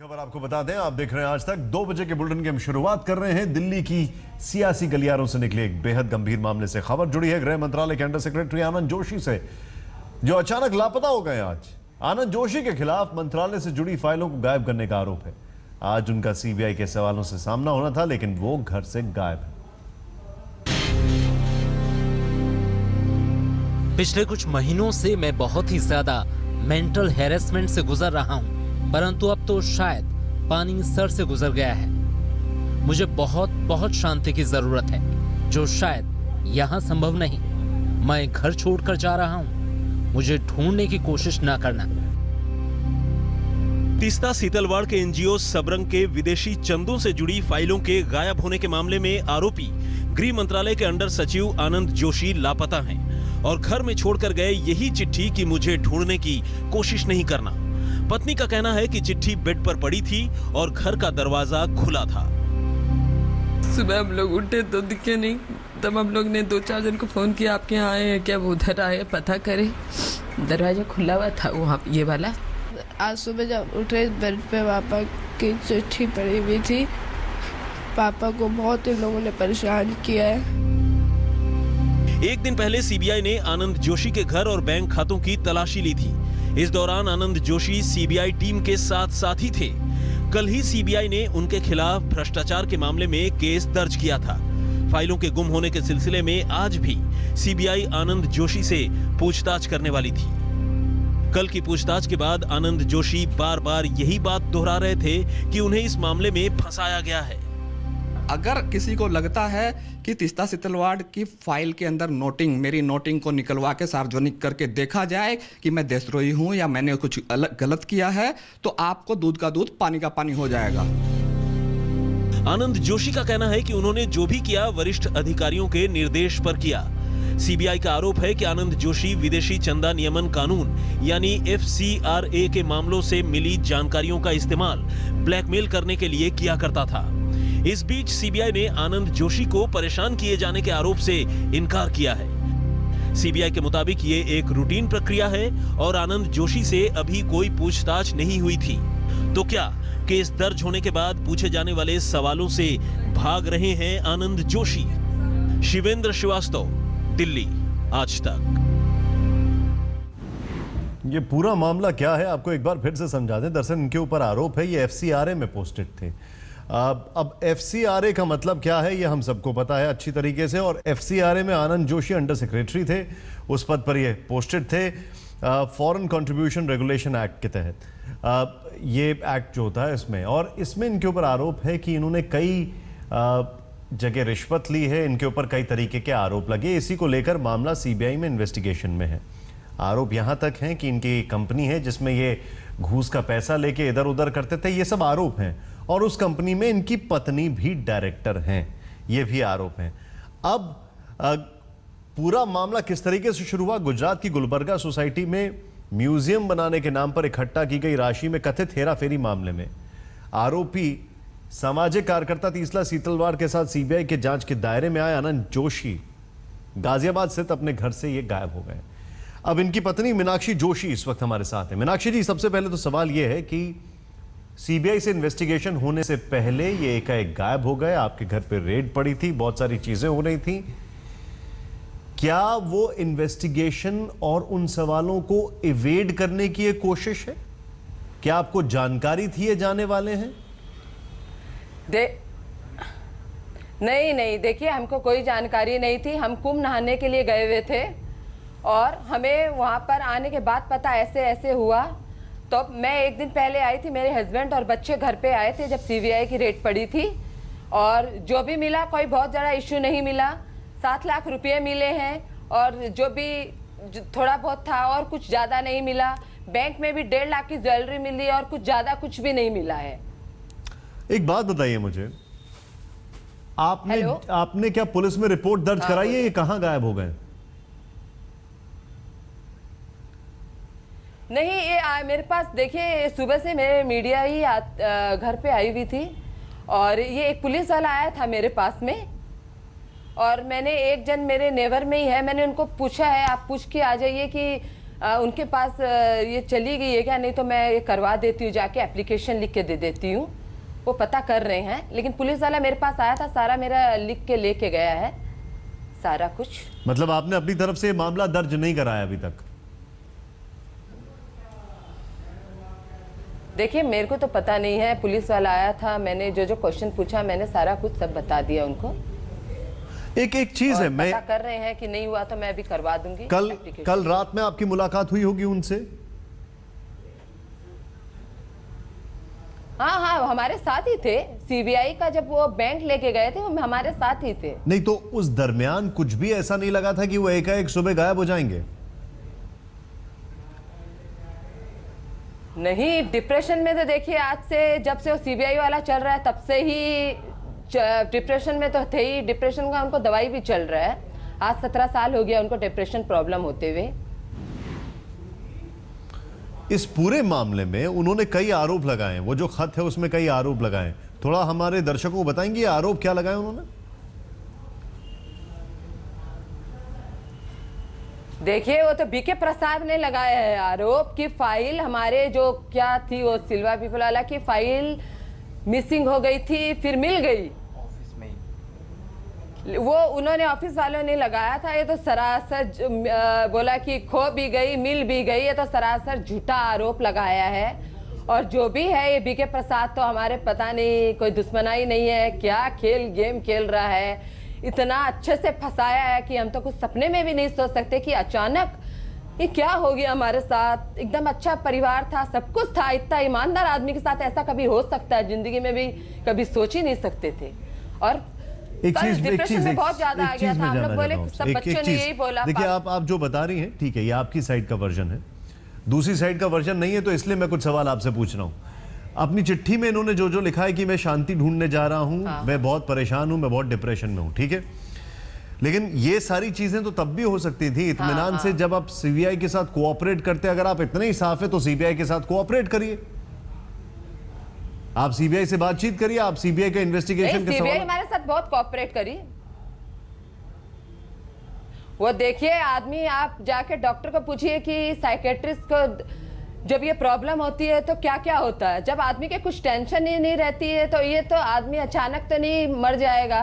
खबर आपको बता दें, आप देख रहे हैं आज तक। 2 बजे के बुलेटिन की हम शुरुआत कर रहे हैं दिल्ली की सियासी गलियारों से निकले एक बेहद गंभीर मामले से। खबर जुड़ी है गृह मंत्रालय के अंडर सेक्रेटरी आनंद जोशी से, जो अचानक लापता हो गए। आज आनंद जोशी के खिलाफ मंत्रालय से जुड़ी फाइलों को गायब करने का आरोप है। आज उनका सीबीआई के सवालों से सामना होना था, लेकिन वो घर से गायब है। पिछले कुछ महीनों से मैं बहुत ही ज्यादा मेंटल हैरेसमेंट से गुजर रहा हूं, परंतु अब तो शायद पानी सर से गुजर गया है। मुझे बहुत शांति की जरूरत है, जो शायद यहाँ संभव नहीं। मैं घर छोड़कर जा रहा हूँ, मुझे ढूंढने की कोशिश ना करना। तीस्ता सीतलवाड़ के एनजीओ सबरंग के विदेशी चंदों से जुड़ी फाइलों के गायब होने के मामले में आरोपी गृह मंत्रालय के अंडर सचिव आनंद जोशी लापता हैं और घर में छोड़कर गए यही चिट्ठी कि मुझे ढूंढने की कोशिश नहीं करना। पत्नी का कहना है कि चिट्ठी बेड पर पड़ी थी और घर का दरवाजा खुला था। सुबह हम लोग उठे तो दिखे नहीं, तब हम लोग ने 2-4 जन को फोन किया, आपके यहाँ आए हैं क्या, वो उधर आए पता करे। दरवाजा खुला हुआ था वहाँ ये वाला। आज सुबह जब उठे बेड पे पापा की चिट्ठी पड़ी हुई थी। पापा को बहुत ही लोगों ने परेशान किया है। एक दिन पहले सीबीआई ने आनंद जोशी के घर और बैंक खातों की तलाशी ली थी। इस दौरान आनंद जोशी सीबीआई टीम के साथ ही थे। कल ही सीबीआई ने उनके खिलाफ भ्रष्टाचार के मामले में केस दर्ज किया था। फाइलों के गुम होने के सिलसिले में आज भी सीबीआई आनंद जोशी से पूछताछ करने वाली थी। कल की पूछताछ के बाद आनंद जोशी बार-बार यही बात दोहरा रहे थे कि उन्हें इस मामले में फंसाया गया है। अगर किसी को लगता है कि तीस्ता सीतलवाड़ की फाइल के अंदर मेरी नोटिंग को निकलवा के सार्वजनिक करके देखा जाए कि मैं देशद्रोही हूं या मैंने कुछ गलत किया है, तो आपको दूध का दूध पानी का पानी हो जाएगा। आनंद जोशी का कहना है कि उन्होंने जो भी किया वरिष्ठ अधिकारियों के निर्देश पर किया। सीबीआई का आरोप है कि आनंद जोशी विदेशी चंदा नियमन कानून यानी FCRA के मामलों से मिली जानकारियों का इस्तेमाल ब्लैकमेल करने के लिए किया करता था। इस बीच सीबीआई ने आनंद जोशी को परेशान किए जाने के आरोप से इनकार किया है। सीबीआई के मुताबिक ये एक रूटीन प्रक्रिया है और आनंद जोशी से अभी कोई पूछताछ नहीं हुई थी। तो क्या केस दर्ज होने के बाद पूछे जाने वाले सवालों से भाग रहे हैं आनंद जोशी? शिवेंद्र श्रीवास्तव, दिल्ली, आज तक। ये पूरा मामला क्या है आपको एक बार फिर से समझा दें। दरअसल इनके ऊपर आरोप है ये FCRA में पोस्टेड थे। अब FCRA का मतलब क्या है ये हम सबको पता है अच्छी तरीके से, और FCRA में आनंद जोशी अंडर सेक्रेटरी थे, उस पद पर ये पोस्टेड थे फॉरेन कंट्रीब्यूशन रेगुलेशन एक्ट के तहत। ये एक्ट जो होता है इसमें, और इसमें इनके ऊपर आरोप है कि इन्होंने कई जगह रिश्वत ली है। इनके ऊपर कई तरीके के आरोप लगे। इसी को लेकर मामला सीबीआई में इन्वेस्टिगेशन में है। आरोप यहां तक हैं कि इनकी कंपनी है जिसमें ये घूस का पैसा लेके इधर उधर करते थे, ये सब आरोप हैं। और उस कंपनी में इनकी पत्नी भी डायरेक्टर हैं, ये भी आरोप हैं। अब पूरा मामला किस तरीके से शुरू हुआ? गुजरात की गुलबर्गा सोसाइटी में म्यूजियम बनाने के नाम पर इकट्ठा की गई राशि में कथित हेराफेरी मामले में आरोपी सामाजिक कार्यकर्ता तीस्ता सीतलवाड़ के साथ सीबीआई के जांच के दायरे में आए आनंद जोशी गाजियाबाद स्थित अपने घर से ये गायब हो गए। अब इनकी पत्नी मीनाक्षी जोशी इस वक्त हमारे साथ है। मीनाक्षी जी, सबसे पहले तो सवाल यह है कि सीबीआई से इन्वेस्टिगेशन होने से पहले ये एकाएक गायब हो गए, आपके घर पे रेड पड़ी थी, बहुत सारी चीजें हो रही थी। क्या वो इन्वेस्टिगेशन और उन सवालों को इवेड करने की एक कोशिश है? क्या आपको जानकारी थी ये जाने वाले हैं? नहीं, देखिए हमको कोई जानकारी नहीं थी। हम कुंभ नहाने के लिए गए हुए थे और हमें वहाँ पर आने के बाद पता ऐसे हुआ। तो मैं एक दिन पहले आई थी, मेरे हस्बैंड और बच्चे घर पे आए थे जब सीबीआई की रेड पड़ी थी, और जो भी मिला कोई बहुत ज़्यादा इश्यू नहीं मिला। 7 लाख रुपये मिले हैं और जो भी थोड़ा बहुत था और कुछ ज़्यादा नहीं मिला। बैंक में भी 1.5 लाख की ज्वेलरी मिली और कुछ ज़्यादा कुछ भी नहीं मिला है। एक बात बताइए मुझे, आपने क्या पुलिस में रिपोर्ट दर्ज कराई है? ये कहां गायब हो गए? नहीं, ये मेरे पास देखिए सुबह से मेरे मीडिया ही घर पे आई हुई थी और ये एक पुलिस वाला आया था मेरे पास में, और मैंने एक जन मेरे नेबर में ही है, मैंने उनको पूछा है आप पूछ के आ जाइए कि उनके पास ये चली गई है क्या, नहीं तो मैं ये करवा देती हूँ, जाके एप्लीकेशन लिख के दे देती हूँ। वो पता कर रहे हैं, लेकिन पुलिस वाला मेरे पास आया था, सारा मेरा लिख के लेके गया है सारा कुछ। मतलब आपने अपनी तरफ से मामला दर्ज नहीं कराया अभी तक? देखिए मेरे को तो पता नहीं है, पुलिस वाला आया था, मैंने जो जो क्वेश्चन पूछा मैंने सारा कुछ सब बता दिया उनको। एक चीज है, मैं पता कर रहे हैं कि नहीं हुआ तो मैं अभी करवा दूंगी। कल रात में आपकी मुलाकात हुई होगी उनसे? हाँ, हमारे साथ ही थे। सीबीआई का जब वो बैंक लेके गए थे वो हमारे साथ ही थे। नहीं तो उस दरमियान कुछ भी ऐसा नहीं लगा था कि वो एकाएक सुबह गायब हो जाएंगे? नहीं, डिप्रेशन में तो देखिए आज से, जब से वो सीबीआई वाला चल रहा है तब से ही डिप्रेशन में तो थे ही। डिप्रेशन का उनको दवाई भी चल रहा है। आज 17 साल हो गया उनको डिप्रेशन प्रॉब्लम होते हुए। इस पूरे मामले में उन्होंने कई आरोप लगाए, वो जो खत है उसमें कई आरोप लगाए। थोड़ा हमारे दर्शकों को बताएंगे आरोप क्या लगाए उन्होंने? देखिए वो तो बीके प्रसाद ने लगाया है आरोप कि फाइल हमारे जो क्या थी, वो सिल्वा पीपल वाला की फाइल मिसिंग हो गई थी, फिर मिल गई ऑफिस में ही। वो उन्होंने ऑफिस वालों ने लगाया था। ये तो सरासर बोला कि खो भी गई मिल भी गई, ये तो सरासर झूठा आरोप लगाया है। और जो भी है ये बीके प्रसाद तो हमारे पता नहीं कोई दुश्मनाई नहीं है, क्या गेम खेल रहा है, इतना अच्छे से फंसाया है कि हम तो कुछ सपने में भी नहीं सोच सकते कि अचानक ये क्या हो गया हमारे साथ। एकदम अच्छा परिवार था, सब कुछ था, इतना ईमानदार आदमी के साथ ऐसा कभी हो सकता है, जिंदगी में भी कभी सोच ही नहीं सकते थे। और डिप्रेशन में बहुत ज्यादा आ गया था। हम लोग बोले सब बच्चों ने यही बोला। देखिए आप जो बता रही हैं ठीक है, ये आपकी साइड का वर्जन है, दूसरी साइड का वर्जन नहीं है, तो इसलिए मैं कुछ सवाल आपसे पूछ रहा हूँ। अपनी चिट्ठी में इन्होंने जो जो लिखा है कि मैं शांति ढूंढने जा रहा हूं, मैं बहुत परेशान हूं, मैं बहुत डिप्रेशन में हूं, ठीक है, लेकिन ये सारी चीजें तो तब भी हो सकती थी इत्मीनान से जब आप सीबीआई के साथ कोऑपरेट करते। अगर आप इतने ही साफ है तो सीबीआई के साथ कोऑपरेट करिए, आप सीबीआई से बातचीत करिए, आप सीबीआई का इन्वेस्टिगेशन के सीबीआई हमारे साथ बहुत कोऑपरेट करी। वो देखिए आदमी, आप जाके डॉक्टर को पूछिए कि साइकेट्रिस्ट को जब ये प्रॉब्लम होती है तो क्या क्या होता है। जब आदमी के कुछ टेंशन ही नहीं रहती है तो ये तो आदमी अचानक तो नहीं मर जाएगा।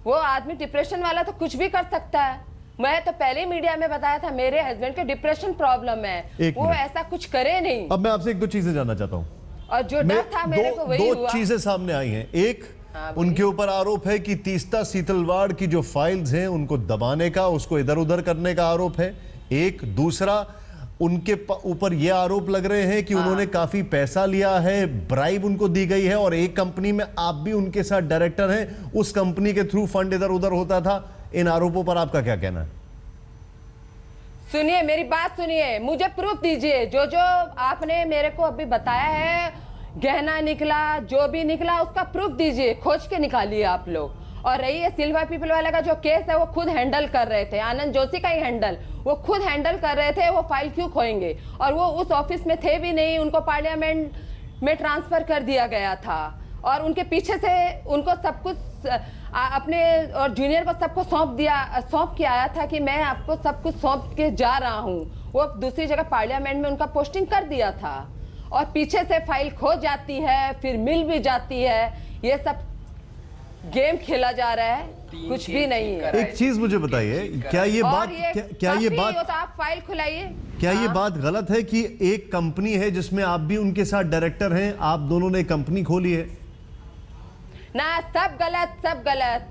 वो आदमी डिप्रेशन वाला तो कुछ भी कर सकता है। मैं तो पहले मीडिया में बताया था मेरे हस्बैंड के डिप्रेशन प्रॉब्लम है, वो ऐसा कुछ करे नहीं। अब मैं आपसे एक दो चीजें जानना चाहता हूँ, और जो डर था मेरे को वही हुआ। दो चीजें सामने आई हैं। एक, उनके ऊपर आरोप है कि तीस्ता सीतलवाड़ की जो फाइल्स हैं उनको दबाने का, उसको इधर उधर करने का आरोप है। एक दूसरा, उनके ऊपर यह आरोप लग रहे हैं कि उन्होंने काफी पैसा लिया है, ब्राइब उनको दी गई है, और एक कंपनी में आप भी उनके साथ डायरेक्टर हैं, उस कंपनी के थ्रू फंड इधर उधर होता था। इन आरोपों पर आपका क्या कहना है? सुनिए मेरी बात सुनिए, मुझे प्रूफ दीजिए। जो जो आपने मेरे को अभी बताया है, गहना निकला, जो भी निकला, उसका प्रूफ दीजिए, खोज के निकालिए आप लोग। और रही है सिल्वा पीपल वाला का जो केस है, वो खुद हैंडल कर रहे थे, आनंद जोशी का ही हैंडल, वो खुद हैंडल कर रहे थे। वो फाइल क्यों खोएंगे? और वो उस ऑफिस में थे भी नहीं, उनको पार्लियामेंट में ट्रांसफर कर दिया गया था। और उनके पीछे से उनको सब कुछ अपने और जूनियर को सबको सौंप के आया था कि मैं आपको सब कुछ सौंप के जा रहा हूँ। वो दूसरी जगह पार्लियामेंट में उनका पोस्टिंग कर दिया था, और पीछे से फाइल खो जाती है, फिर मिल भी जाती है। ये सब गेम खेला जा रहा है, कुछ भी नहीं है। एक चीज मुझे बताइए, क्या ये बात तो आप फाइल खुलाइए। क्या ये बात गलत है कि एक कंपनी है जिसमें आप भी उनके साथ डायरेक्टर हैं, आप दोनों ने कंपनी खोली है? ना, सब गलत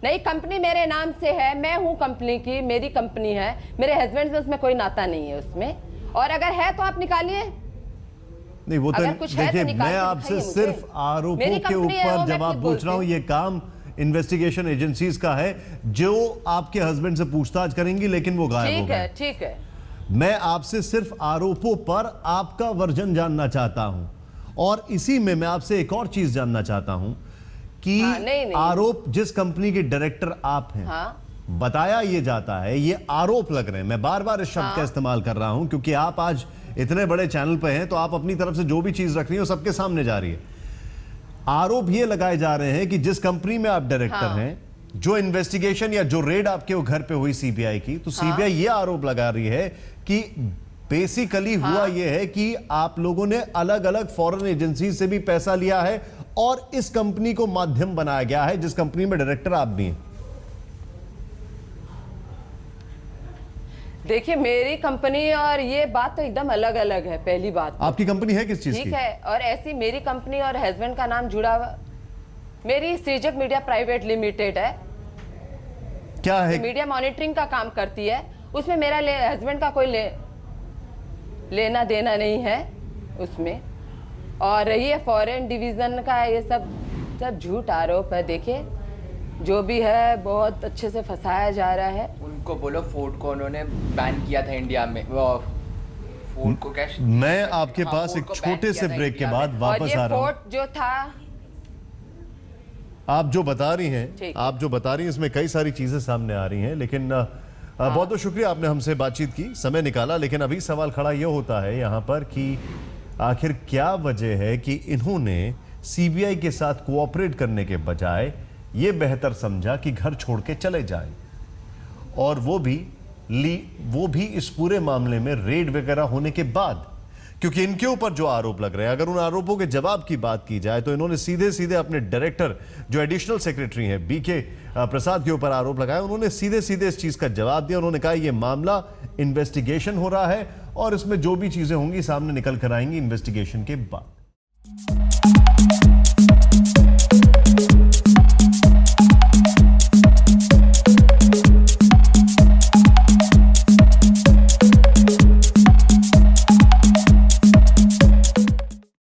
नहीं। कंपनी मेरे नाम से है, मैं हूँ कंपनी की, मेरी कंपनी है, मेरे हस्बैंड से उसमें कोई नाता नहीं है उसमें। और अगर है तो आप निकालिए। नहीं, वो तो देखिए, मैं आपसे सिर्फ आरोपों के ऊपर जवाब पूछ रहा हूं। ये काम इन्वेस्टिगेशन एजेंसीज का है जो आपके हस्बैंड से पूछताछ करेंगी, लेकिन वो गायब हो गए। ठीक है। मैं आपसे सिर्फ आरोपों पर आपका वर्जन जानना चाहता हूं, और इसी में मैं आपसे एक और चीज जानना चाहता हूं कि नहीं। आरोप, जिस कंपनी के डायरेक्टर आप हैं, बताया ये जाता है, ये आरोप लग रहे हैं, मैं बार बार इस शब्द का इस्तेमाल कर रहा हूं क्योंकि आप आज इतने बड़े चैनल पे हैं, तो आप अपनी तरफ से जो भी चीज रख रही है सबके सामने जा रही है। आरोप ये लगाए जा रहे हैं कि जिस कंपनी में आप डायरेक्टर हैं, जो इन्वेस्टिगेशन या जो रेड आपके वो घर पे हुई सीबीआई की, तो सीबीआई ये आरोप लगा रही है कि बेसिकली हुआ ये है कि आप लोगों ने अलग अलग फॉरेन एजेंसी से भी पैसा लिया है और इस कंपनी को माध्यम बनाया गया है, जिस कंपनी में डायरेक्टर आप भी हैं। देखिए, मेरी कंपनी और ये बात तो एकदम अलग अलग है। पहली बात तो। आपकी कंपनी है किस चीज की? ठीक है, और ऐसी मेरी कंपनी और हस्बैंड का नाम जुड़ा हुआ, मेरी सृजक मीडिया प्राइवेट लिमिटेड है। क्या है? मीडिया मॉनिटरिंग का काम करती है। उसमें मेरा हस्बैंड का कोई लेना देना नहीं है उसमें। और ये फॉरेन डिवीजन का ये सब झूठ आरोप है। देखिए, जो भी है बहुत अच्छे से फंसाया जा रहा है। उनको बोलो फोर्ड को उन्होंने बैन किया था इंडिया में। फोर्ड को क्या? मैं आपके पास एक छोटे से ब्रेक के बाद वापस आ रहा हूं। फोर्ड जो था, आप जो बता रही हैं इसमें कई सारी चीजें सामने आ रही हैं, लेकिन बहुत बहुत शुक्रिया आपने हमसे बातचीत की, समय निकाला। लेकिन अभी सवाल खड़ा यह होता है यहां पर कि आखिर क्या वजह है कि इन्होंने सीबीआई के साथ कोऑपरेट करने के बजाय ये बेहतर समझा कि घर छोड़ के चले जाएं, और वो भी इस पूरे मामले में रेड वगैरह होने के बाद। क्योंकि इनके ऊपर जो आरोप लग रहे हैं, अगर उन आरोपों के जवाब की बात की जाए तो इन्होंने सीधे सीधे अपने डायरेक्टर जो एडिशनल सेक्रेटरी हैं बीके प्रसाद के ऊपर आरोप लगाए। उन्होंने सीधे सीधे इस चीज का जवाब दिया। उन्होंने कहा यह मामला इन्वेस्टिगेशन हो रहा है और इसमें जो भी चीजें होंगी सामने निकल कर आएंगी इन्वेस्टिगेशन के बाद।